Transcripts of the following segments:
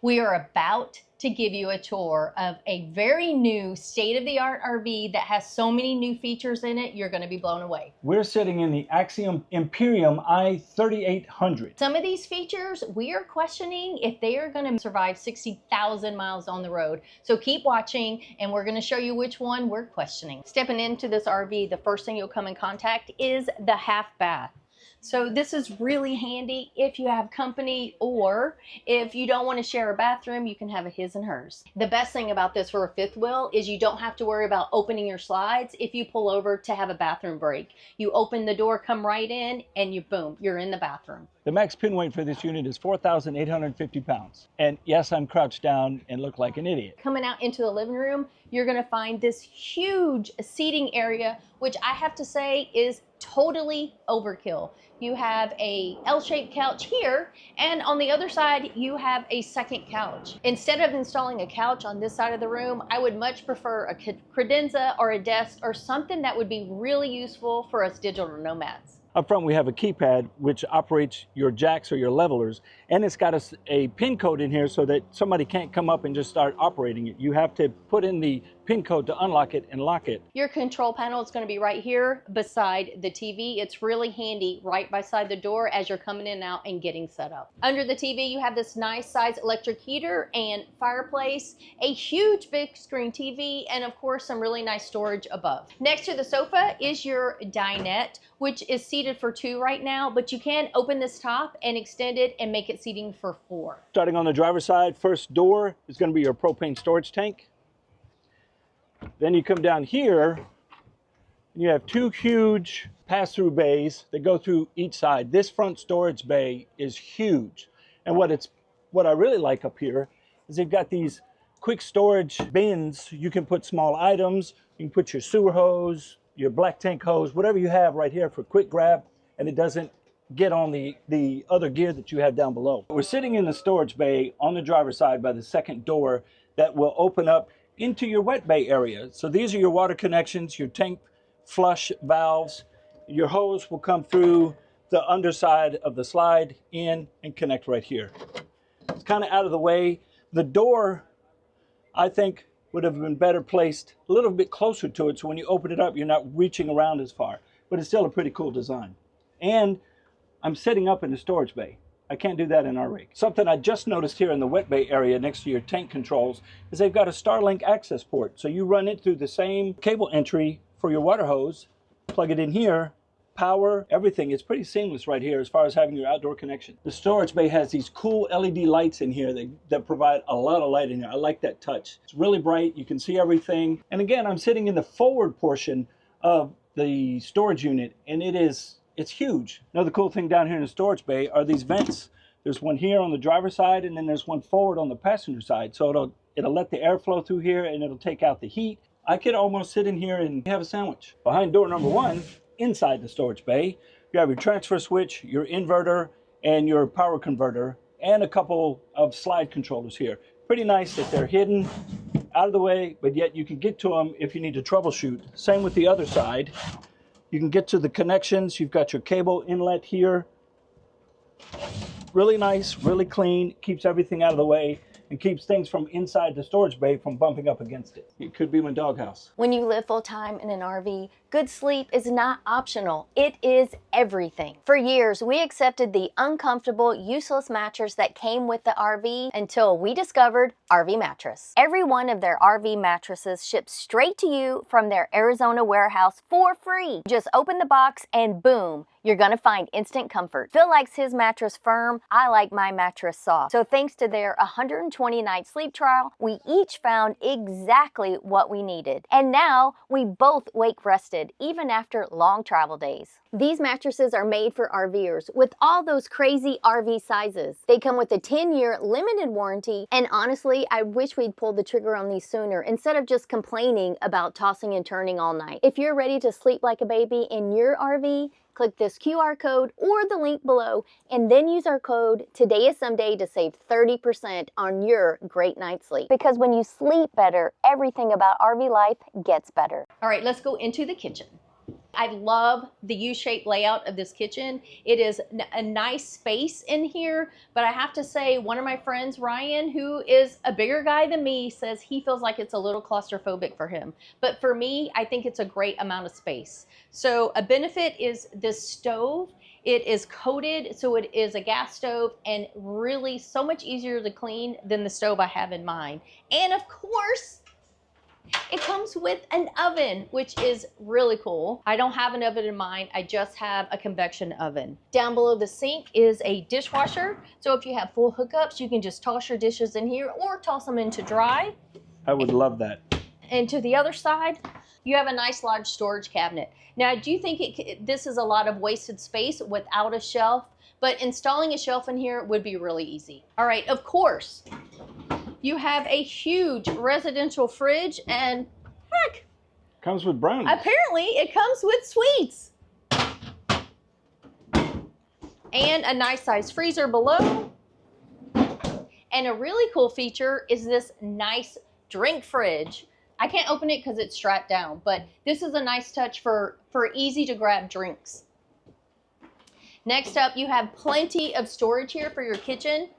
We are about to give you a tour of a very new state-of-the-art RV that has so many new features in it, you're going to be blown away. We're sitting in the Axiom Imperium i3800. Some of these features, we are questioning if they are going to survive 60,000 miles on the road. So keep watching and we're going to show you which one we're questioning. Stepping into this RV, the first thing you'll come in contact is the half bath. So this is really handy if you have company or if you don't want to share a bathroom, you can have a his and hers. The best thing about this for a fifth wheel is you don't have to worry about opening your slides if you pull over to have a bathroom break. You open the door, come right in, and you boom, you're in the bathroom. The max pin weight for this unit is 4,850 pounds. And yes, I'm crouched down and look like an idiot. Coming out into the living room, you're going to find this huge seating area, which I have to say is totally overkill. You have a L-shaped couch here, and on the other side, you have a second couch. Instead of installing a couch on this side of the room, I would much prefer a credenza or a desk or something that would be really useful for us digital nomads. Up front, we have a keypad which operates your jacks or your levelers, and it's got a pin code in here so that somebody can't come up and just start operating it. You have to put in the pin code to unlock it and lock it. Your control panel is going to be right here beside the TV. It's really handy right beside the door as you're coming in and out and getting set up. Under the TV, you have this nice size electric heater and fireplace, a huge big screen TV, and of course some really nice storage above. Next to the sofa is your dinette, which is seated for 2 right now, but you can open this top and extend it and make it seating for 4. Starting on the driver's side, first door is going to be your propane storage tank. Then you come down here, and you have 2 huge pass-through bays that go through each side. This front storage bay is huge. And what I really like up here is they've got these quick storage bins. You can put small items, you can put your sewer hose, your black tank hose, whatever you have right here for quick grab, and it doesn't get on the other gear that you have down below. We're sitting in the storage bay on the driver's side by the second door that will open up into your wet bay area. So these are your water connections, your tank flush valves. Your hose will come through the underside of the slide in and connect right here. It's kind of out of the way. The door, I think, would have been better placed a little bit closer to it, so when you open it up, you're not reaching around as far. But it's still a pretty cool design. And I'm sitting up in the storage bay. I can't do that in our rig. Something I just noticed here in the wet bay area next to your tank controls is they've got a Starlink access port. So you run it through the same cable entry for your water hose, plug it in here, power, everything. It's pretty seamless right here as far as having your outdoor connection. The storage bay has these cool LED lights in here that provide a lot of light in here. I like that touch. It's really bright. You can see everything. And again, I'm sitting in the forward portion of the storage unit, and it's huge. Another cool thing down here in the storage bay are these vents. There's one here on the driver's side, and then there's one forward on the passenger side. So it'll let the air flow through here, and it'll take out the heat. I could almost sit in here and have a sandwich. Behind door number 1, inside the storage bay, you have your transfer switch, your inverter, and your power converter, and a couple of slide controllers here. Pretty nice that they're hidden out of the way, but yet you can get to them if you need to troubleshoot. Same with the other side. You can get to the connections. You've got your cable inlet here. Really nice, really clean, keeps everything out of the way, and keeps things from inside the storage bay from bumping up against it. It could be my doghouse. When you live full time in an RV, good sleep is not optional. It is everything. For years, we accepted the uncomfortable, useless mattress that came with the RV until we discovered RV Mattress. Every one of their RV mattresses ships straight to you from their Arizona warehouse for free. Just open the box and boom, you're gonna find instant comfort. Phil likes his mattress firm. I like my mattress soft. So thanks to their 120-night sleep trial, we each found exactly what we needed. And now we both wake rested, even after long travel days. These mattresses are made for RVers with all those crazy RV sizes. They come with a 10-year limited warranty, and honestly, I wish we'd pulled the trigger on these sooner instead of just complaining about tossing and turning all night. If you're ready to sleep like a baby in your RV, click this QR code or the link below, and then use our code Today is Someday to save 30% on your great night's sleep. Because when you sleep better, everything about RV life gets better. All right, let's go into the kitchen. I love the U-shaped layout of this kitchen. It is a nice space in here, but I have to say, one of my friends, Ryan, who is a bigger guy than me, says he feels like it's a little claustrophobic for him. But for me, I think it's a great amount of space. So a benefit is this stove. It is coated, so it is a gas stove and really so much easier to clean than the stove I have in mine. And of course, it comes with an oven, which is really cool. I don't have an oven in mine, I just have a convection oven. Down below the sink is a dishwasher. So if you have full hookups, you can just toss your dishes in here or toss them into dry. I would love that. And to the other side, you have a nice large storage cabinet. Now, do you think this is a lot of wasted space without a shelf? But installing a shelf in here would be really easy. All right, of course, you have a huge residential fridge, and heck, comes with brownies. Apparently, it comes with sweets. And a nice size freezer below. And a really cool feature is this nice drink fridge. I can't open it because it's strapped down, but this is a nice touch for easy to grab drinks. Next up, you have plenty of storage here for your kitchen,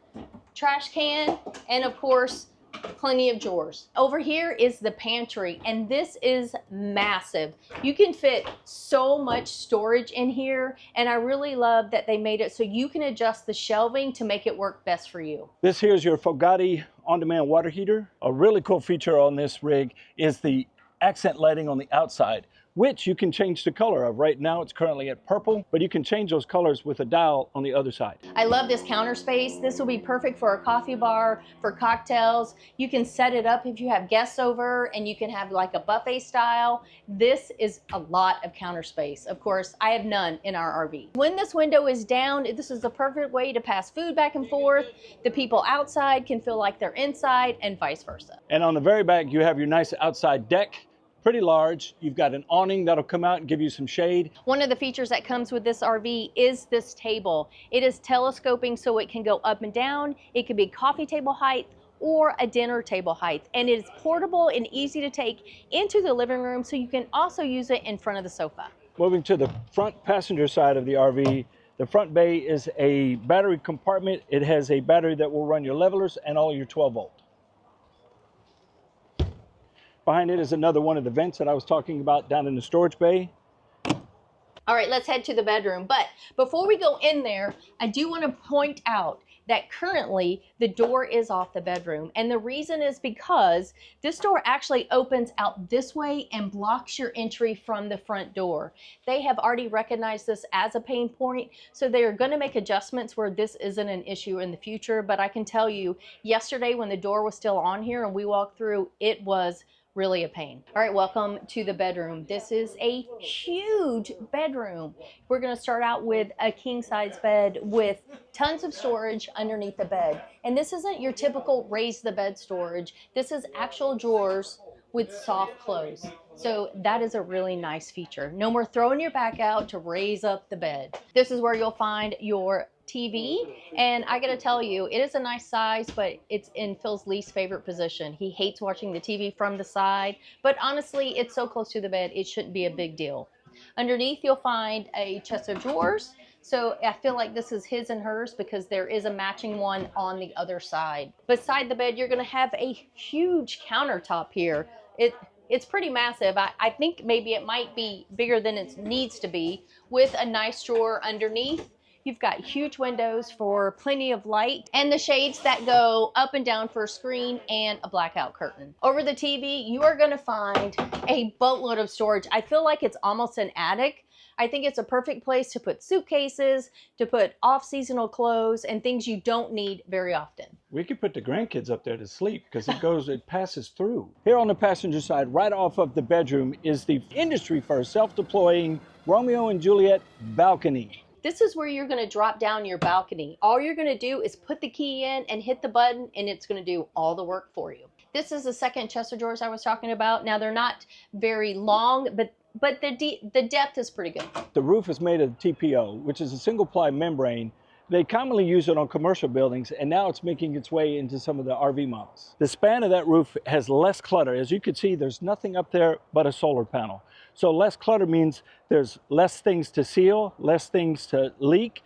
trash can, and of course, plenty of drawers. Over here is the pantry, and this is massive. You can fit so much storage in here, and I really love that they made it so you can adjust the shelving to make it work best for you. This here is your Fogatti on-demand water heater. A really cool feature on this rig is the accent lighting on the outside, which you can change the color of. Right now it's currently at purple, but you can change those colors with a dial on the other side. I love this counter space. This will be perfect for a coffee bar, for cocktails. You can set it up if you have guests over and you can have like a buffet style. This is a lot of counter space. Of course, I have none in our RV. When this window is down, this is the perfect way to pass food back and forth. The people outside can feel like they're inside and vice versa. And on the very back, you have your nice outside deck. Pretty large. You've got an awning that'll come out and give you some shade. One of the features that comes with this RV is this table. It is telescoping so it can go up and down. It can be coffee table height or a dinner table height. And it is portable and easy to take into the living room, so you can also use it in front of the sofa. Moving to the front passenger side of the RV, the front bay is a battery compartment. It has a battery that will run your levelers and all your 12 volt. Behind it is another one of the vents that I was talking about down in the storage bay. All right, let's head to the bedroom. But before we go in there, I do want to point out that currently the door is off the bedroom. And the reason is because this door actually opens out this way and blocks your entry from the front door. They have already recognized this as a pain point, so they are going to make adjustments where this isn't an issue in the future. But I can tell you, yesterday when the door was still on here and we walked through, it was really a pain. All right, welcome to the bedroom. This is a huge bedroom. We're going to start out with a king size bed with tons of storage underneath the bed. And this isn't your typical raise the bed storage. This is actual drawers with soft close. So that is a really nice feature. No more throwing your back out to raise up the bed. This is where you'll find your TV, and I gotta tell you, it is a nice size, but it's in Phil's least favorite position. He hates watching the TV from the side, but honestly, it's so close to the bed, it shouldn't be a big deal. Underneath, you'll find a chest of drawers. So I feel like this is his and hers because there is a matching one on the other side. Beside the bed, you're gonna have a huge countertop here. It's pretty massive. I think maybe it might be bigger than it needs to be, with a nice drawer underneath. You've got huge windows for plenty of light and the shades that go up and down for a screen and a blackout curtain. Over the TV, you are going to find a boatload of storage. I feel like it's almost an attic. I think it's a perfect place to put suitcases, to put off-seasonal clothes, and things you don't need very often. We could put the grandkids up there to sleep because it passes through. Here on the passenger side, right off of the bedroom, is the industry first self-deploying Romeo and Juliet balcony. This is where you're going to drop down your balcony. All you're going to do is put the key in and hit the button, and it's going to do all the work for you. This is the second chest of drawers I was talking about. Now, they're not very long, but the depth is pretty good. The roof is made of TPO, which is a single ply membrane They commonly use it on commercial buildings, and now it's making its way into some of the RV models. The span of that roof has less clutter. As you can see, there's nothing up there but a solar panel. So less clutter means there's less things to seal, less things to leak,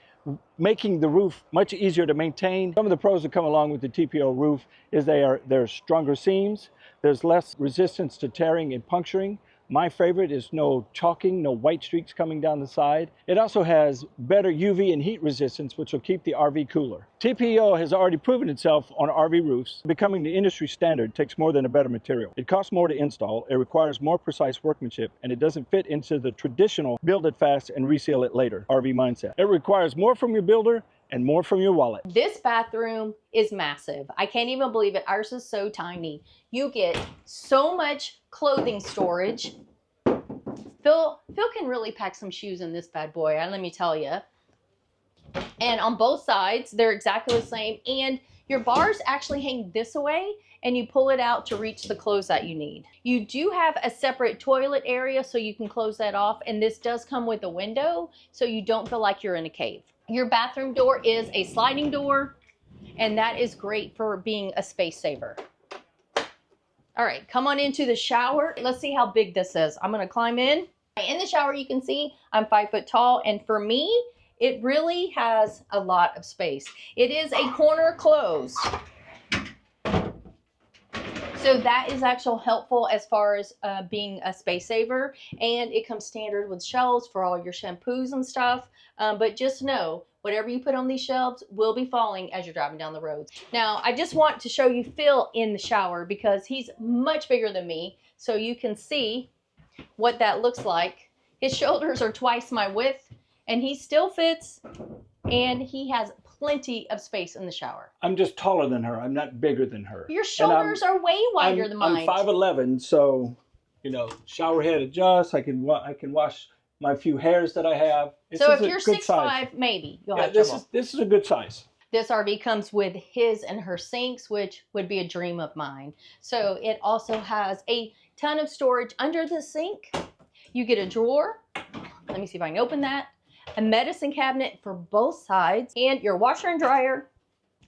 making the roof much easier to maintain. Some of the pros that come along with the TPO roof is there's stronger seams, there's less resistance to tearing and puncturing. My favorite is no chalking, no white streaks coming down the side. It also has better UV and heat resistance, which will keep the RV cooler. TPO has already proven itself on RV roofs. Becoming the industry standard takes more than a better material. It costs more to install, it requires more precise workmanship, and it doesn't fit into the traditional build it fast and reseal it later RV mindset. It requires more from your builder and more from your wallet. This bathroom is massive. I can't even believe it. Ours is so tiny. You get so much clothing storage. Phil can really pack some shoes in this bad boy, let me tell you. And on both sides, they're exactly the same. And your bars actually hang this way, and you pull it out to reach the clothes that you need. You do have a separate toilet area, so you can close that off. And this does come with a window, so you don't feel like you're in a cave. Your bathroom door is a sliding door, and that is great for being a space saver. All right, come on into the shower. Let's see how big this is. I'm gonna climb in. In the shower, you can see I'm 5 foot tall, and for me, it really has a lot of space. It is a corner close. So that is actually helpful as far as being a space saver, and it comes standard with shelves for all your shampoos and stuff. But just know, whatever you put on these shelves will be falling as you're driving down the road. Now, I just want to show you Phil in the shower because he's much bigger than me, so you can see what that looks like. His shoulders are twice my width, and he still fits, and he has plenty of space in the shower. I'm just taller than her. I'm not bigger than her. Your shoulders are way wider than mine. I'm 5'11", so, you know, shower head adjusts. I can wash my few hairs that I have. So if you're 6'5", maybe you'll have trouble. This is a good size. This RV comes with his and her sinks, which would be a dream of mine. So it also has a ton of storage under the sink. You get a drawer. Let me see if I can open that. A medicine cabinet for both sides, and your washer and dryer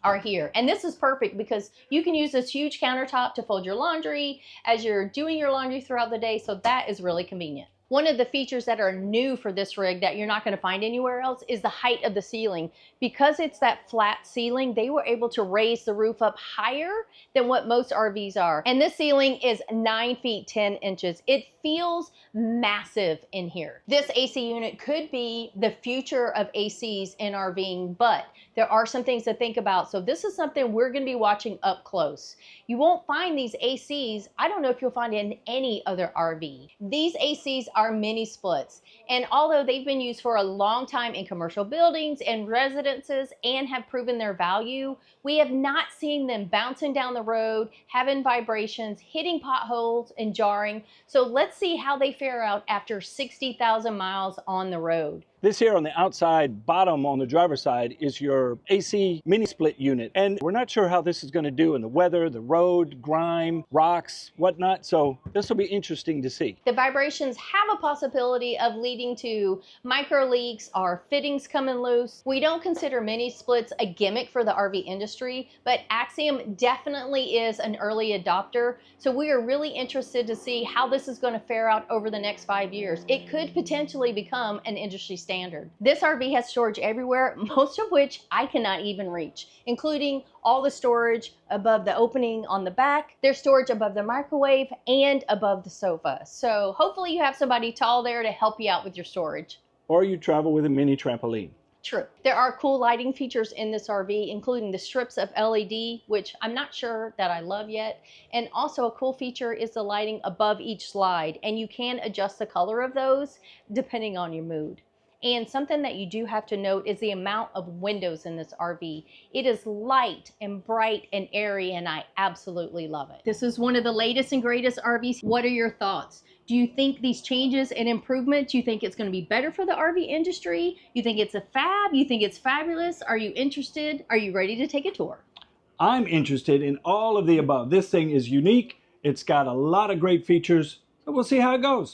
are here. And this is perfect because you can use this huge countertop to fold your laundry as you're doing your laundry throughout the day. So that is really convenient. One of the features that are new for this rig that you're not going to find anywhere else is the height of the ceiling. Because it's that flat ceiling, they were able to raise the roof up higher than what most RVs are. And this ceiling is 9 feet 10 inches. It feels massive in here. This AC unit could be the future of ACs in RVing, but there are some things to think about. So this is something we're going to be watching up close. You won't find these ACs, I don't know if you'll find it in any other RV. These ACs are mini splits. And although they've been used for a long time in commercial buildings and residences and have proven their value, we have not seen them bouncing down the road, having vibrations, hitting potholes and jarring. So let's see how they fare out after 60,000 miles on the road. This here on the outside bottom on the driver's side is your AC mini split unit. And we're not sure how this is going to do in the weather, the road, grime, rocks, whatnot. So this will be interesting to see. The vibrations have a possibility of leading to micro leaks or fittings coming loose. We don't consider mini splits a gimmick for the RV industry, but Axiom definitely is an early adopter. So we are really interested to see how this is going to fare out over the next 5 years. It could potentially become an industry standard. This RV has storage everywhere, most of which I cannot even reach, including all the storage above the opening on the back. There's storage above the microwave and above the sofa. So hopefully you have somebody tall there to help you out with your storage. Or you travel with a mini trampoline. True. There are cool lighting features in this RV, including the strips of LED, which I'm not sure that I love yet. And also a cool feature is the lighting above each slide, and you can adjust the color of those depending on your mood. And something that you do have to note is the amount of windows in this RV. It is light and bright and airy, and I absolutely love it. This is one of the latest and greatest RVs. What are your thoughts? Do you think these changes and improvements, you think it's going to be better for the RV industry? You think it's a fab? You think it's fabulous? Are you interested? Are you ready to take a tour? I'm interested in all of the above. This thing is unique. It's got a lot of great features. So we'll see how it goes.